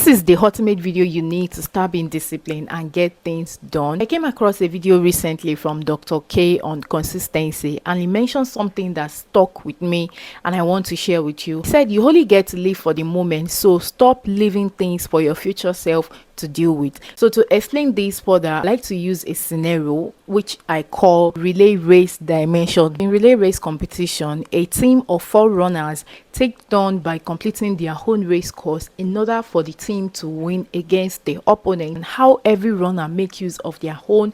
This is the ultimate video you need to start being disciplined and get things done. I came across a video recently from Dr. K on consistency, and he mentioned something that stuck with me and I want to share with you. He said you only get to live for the moment, so stop living things for your future self to deal with. So to explain this further, I like to use a scenario which I call relay race dimension. In relay race competition, a team of 4 runners take turn by completing their own race course in order for the team to win against the opponent, and how every runner make use of their own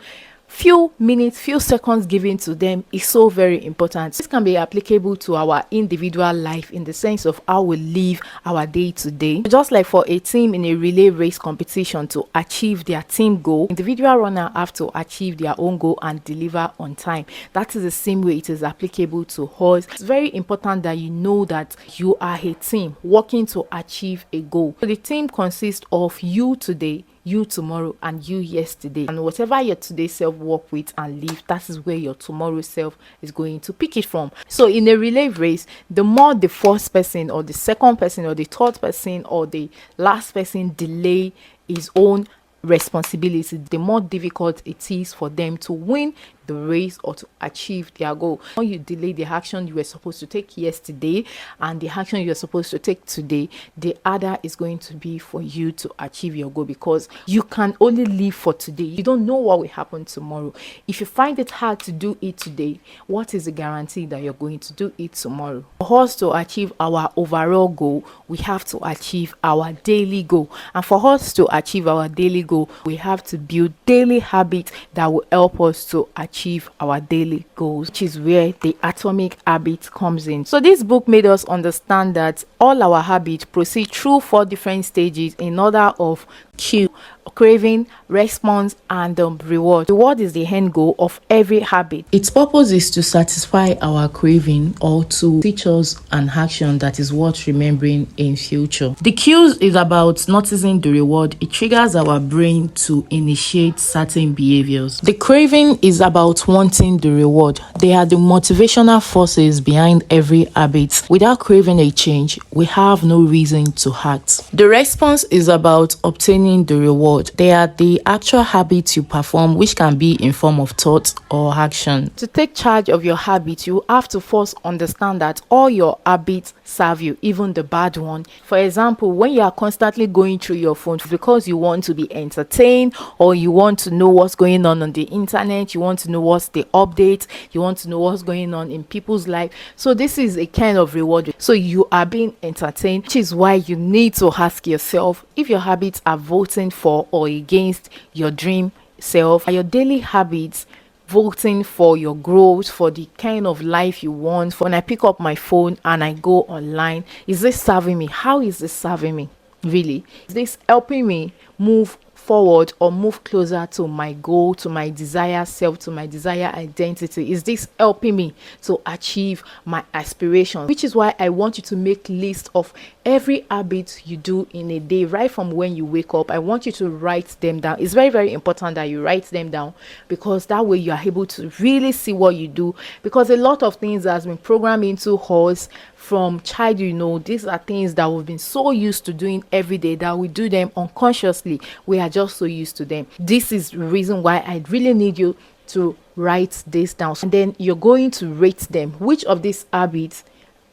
few minutes, few seconds given to them is so very important. This can be applicable to our individual life in the sense of how we live our day to day. Just like for a team in a relay race competition to achieve their team goal, individual runner have to achieve their own goal and deliver on time. That is the same way it is applicable to us. It's very important that you know that you are a team working to achieve a goal. So the team consists of you today, you tomorrow, and you yesterday, and whatever your today self work with and live, that is where your tomorrow self is going to pick it from. So in a relay race, the more the first person or the second person or the third person or the last person delay his own responsibility, the more difficult it is for them to win the race or to achieve their goal. When you delay the action you were supposed to take yesterday and the action you're supposed to take today, the harder is going to be for you to achieve your goal, because you can only live for today. You don't know what will happen tomorrow. If you find it hard to do it today, what is the guarantee that you're going to do it tomorrow? For us to achieve our overall goal, we have to achieve our daily goal, and for us to achieve our daily goal, we have to build daily habits that will help us to achieve our daily goals, which is where the atomic habit comes in. So this book made us understand that all our habits proceed through 4 different stages in order of cue, craving, response, and reward. Reward is the end goal of every habit. Its purpose is to satisfy our craving or to teach us an action that is worth remembering in future. The cues is about noticing the reward. It triggers our brain to initiate certain behaviors. The craving is about wanting the reward. They are the motivational forces behind every habit. Without craving a change, we have no reason to act. The response is about obtaining the reward. They are the actual habits you perform, which can be in form of thought or action. To take charge of your habits, you have to first understand that all your habits serve you, even the bad one. For example, when you are constantly going through your phone because you want to be entertained, or you want to know what's going on the internet, you want to know what's the update, you want to know what's going on in people's life, so this is a kind of reward. So you are being entertained, which is why you need to ask yourself if your habits are voting for or against your dream self. Are your daily habits voting for your growth, for the kind of life you want? When I pick up my phone and I go online, is this serving me? How is this serving me? Really, is this helping me move forward or move closer to my goal, to my desired self, to my desired identity? Is this helping me to achieve my aspiration? Which is why I want you to make list of every habit you do in a day, right from when you wake up. I want you to write them down. It's very, very important that you write them down, because that way you are able to really see what you do, because a lot of things has been programmed into us from childhood. You know, these are things that we've been so used to doing every day that we do them unconsciously. We are just so used to them. This is the reason why I really need you to write this down, and then you're going to rate them. Which of these habits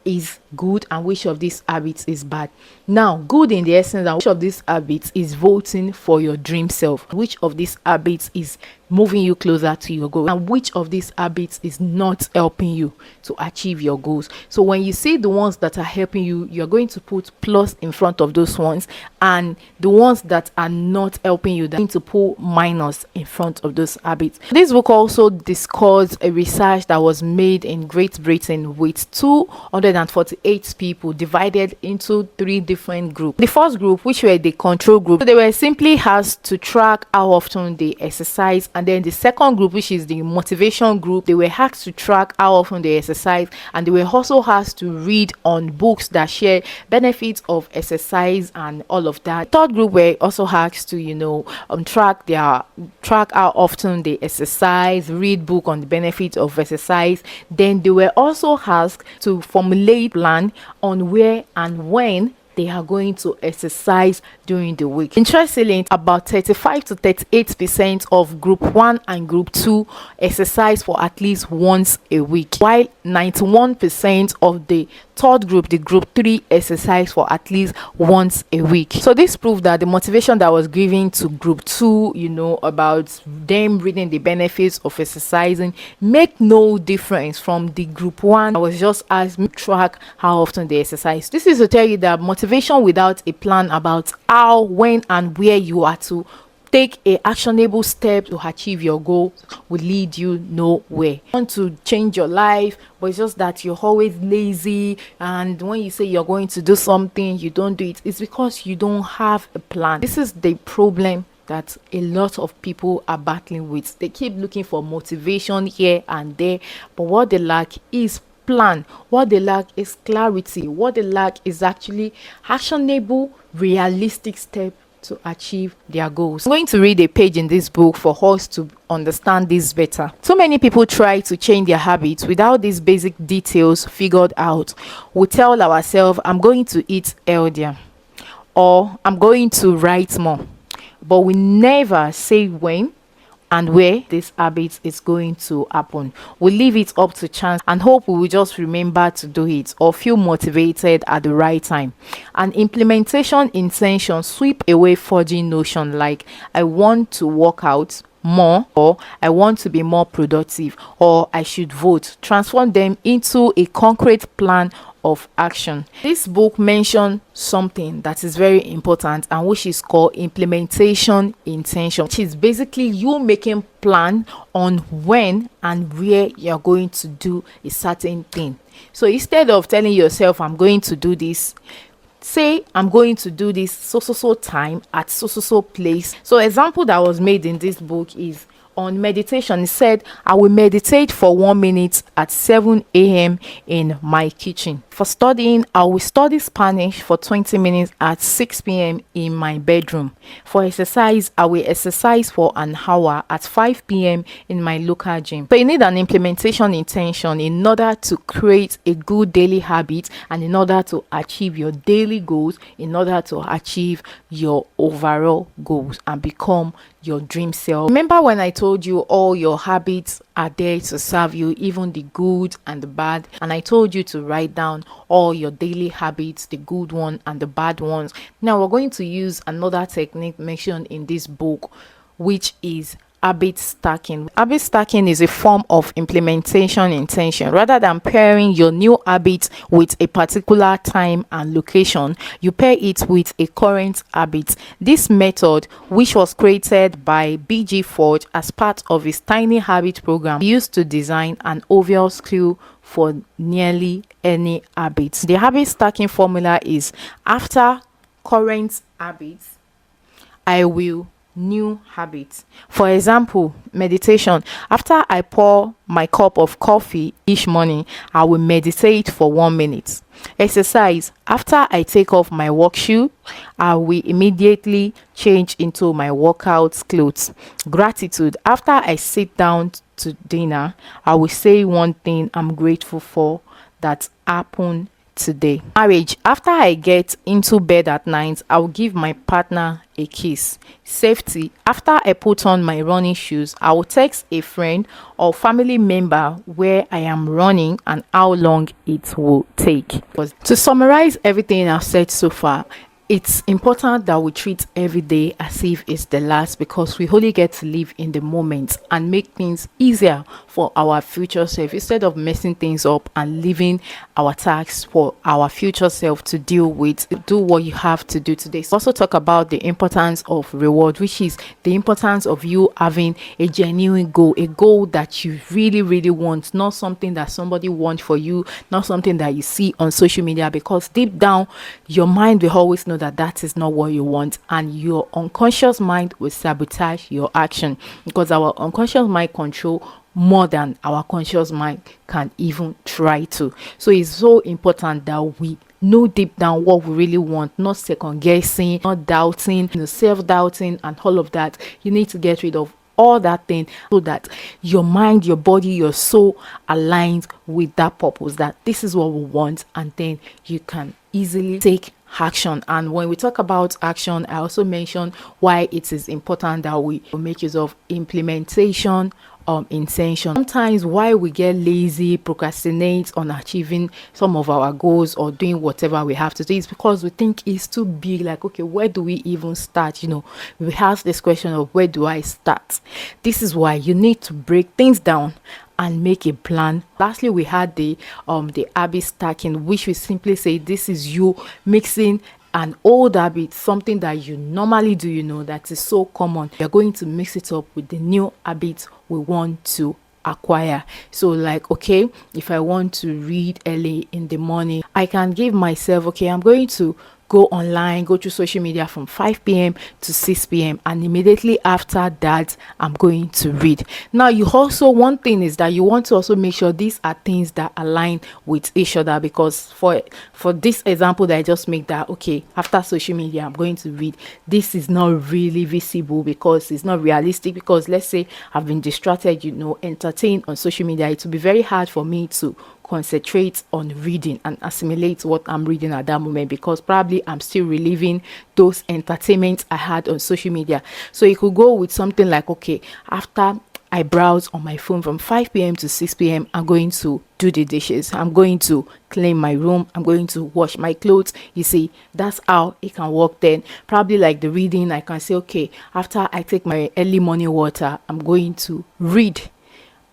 is good and which of these habits is bad? Now, good in the essence that which of these habits is voting for your dream self, which of these habits is moving you closer to your goal, and which of these habits is not helping you to achieve your goals. So when you see the ones that are helping you, you're going to put plus in front of those ones, and the ones that are not helping you, they're going to put minus in front of those habits. This book also discussed a research that was made in Great Britain with 248 people divided into 3 different groups. The first group, which were the control group, so they were simply asked to track how often they exercise, and then the second group, which is the motivation group, they were asked to track how often they exercise, and they were also asked to read on books that share benefits of exercise and all of that. The third group were also asked to track how often they exercise, read book on the benefits of exercise. Then they were also asked to formulate plan on where and when they are going to exercise during the week. Interestingly, about 35 to 38% of group 1 and group 2 exercise for at least once a week, while 91% of the third group, the group 3, exercise for at least once a week. So this proved that the motivation that was given to group 2, about them reading the benefits of exercising, make no difference from the group 1. I was just asked me to track how often they exercise. This is to tell you that motivation without a plan about how, when and where you are to take a actionable step to achieve your goal will lead you nowhere. You want to change your life, but it's just that you're always lazy, and when you say you're going to do something, you don't do it. It's because you don't have a plan. This is the problem that a lot of people are battling with. They keep looking for motivation here and there, but what they lack is plan. What they lack is clarity. What they lack is actually actionable, realistic step to achieve their goals. I'm going to read a page in this book for us to understand this better. So many people try to change their habits without these basic details figured out. We tell ourselves, I'm going to eat healthier, or I'm going to write more, but we never say when and where this habit is going to happen. We leave it up to chance and hope we will just remember to do it or feel motivated at the right time. And implementation intention sweep away fudging notion like I want to work out more, or I want to be more productive, or I should vote. Transform them into a concrete plan of action. This book mentions something that is very important, and which is called implementation intention, which is basically you making plan on when and where you're going to do a certain thing. So instead of telling yourself I'm going to do this, say I'm going to do this so time at so place. So example that was made in this book is on meditation. It said I will meditate for 1 minute at 7 a.m. in my kitchen. For studying, I will study Spanish for 20 minutes at 6 p.m. in my bedroom. For exercise, I will exercise for an hour at 5 p.m. in my local gym. So you need an implementation intention in order to create a good daily habit, and in order to achieve your daily goals, in order to achieve your overall goals and become your dream self. Remember when I told you all your habits are there to serve you, even the good and the bad, and I told you to write down all your daily habits, the good one and the bad ones. Now we're going to use another technique mentioned in this book, which is habit stacking. Habit stacking is a form of implementation intention. Rather than pairing your new habit with a particular time and location, you pair it with a current habit. This method, which was created by B.G. Forge as part of his Tiny Habit program, used to design an obvious clue for nearly any habit. The habit stacking formula is after current habits, I will new habits. For example, meditation. After I pour my cup of coffee each morning, I will meditate for 1 minute. Exercise. After I take off my work shoe, I will immediately change into my workout clothes. Gratitude. After I sit down to dinner, I will say one thing I'm grateful for that happened today. Marriage. After I get into bed at night, I will give my partner a kiss. Safety. After I put on my running shoes, I will text a friend or family member where I am running and how long it will take. To summarize everything I've said so far, it's important that we treat every day as if it's the last, because we only get to live in the moment and make things easier for our future self, instead of messing things up and leaving our tasks for our future self to deal with. Do what you have to do today. So also talk about the importance of reward, which is the importance of you having a genuine goal, a goal that you really want, not something that somebody wants for you, not something that you see on social media, because deep down your mind will always know that is not what you want, and your unconscious mind will sabotage your action, because our unconscious mind control more than our conscious mind can even try to. So it's so important that we know deep down what we really want, not second guessing, not doubting, self-doubting and all of that. You need to get rid of all that thing, so that your mind, your body, your soul aligns with that purpose, that this is what we want, and then you can easily take action. And when we talk about action, I also mentioned why it is important that we make use of implementation, intention. Sometimes why we get lazy, procrastinate on achieving some of our goals or doing whatever we have to do is because we think it's too big. Like, okay, where do we even start? We ask this question of where do I start? This is why you need to break things down and make a plan. Lastly, we had the habit stacking, which we simply say this is you mixing an old habit, something that you normally do, that is so common. You're going to mix it up with the new habit we want to acquire. So like, okay, if I want to read early in the morning, I can give myself, okay, I'm going to go online, go to social media from 5 p.m. to 6 p.m. and immediately after that I'm going to read. Now, you also, one thing is that you want to also make sure these are things that align with each other, because for this example that I just made, that okay, after social media I'm going to read, this is not really visible because it's not realistic, because let's say I've been distracted, entertained on social media, it will be very hard for me to concentrate on reading and assimilate what I'm reading at that moment, because probably I'm still reliving those entertainments I had on social media. So you could go with something like, okay, after I browse on my phone from 5 p.m. to 6 p.m., I'm going to do the dishes, I'm going to clean my room, I'm going to wash my clothes. You see, that's how it can work. Then probably like the reading, I can say, okay, after I take my early morning water, I'm going to read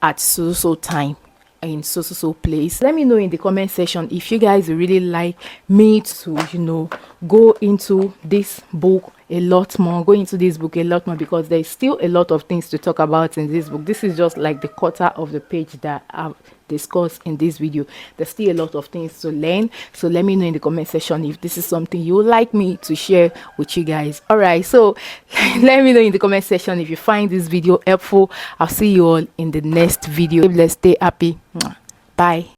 at so time in so place. Let me know in the comment section if you guys really like me to go into this book a lot more, because there's still a lot of things to talk about in this book. This is just like the quarter of the page that I've discussed in this video. There's still a lot of things to learn, so let me know in the comment section if this is something you would like me to share with you guys. All right, so let me know in the comment section if you find this video helpful. I'll see you all in the next video. Let's stay happy. Bye.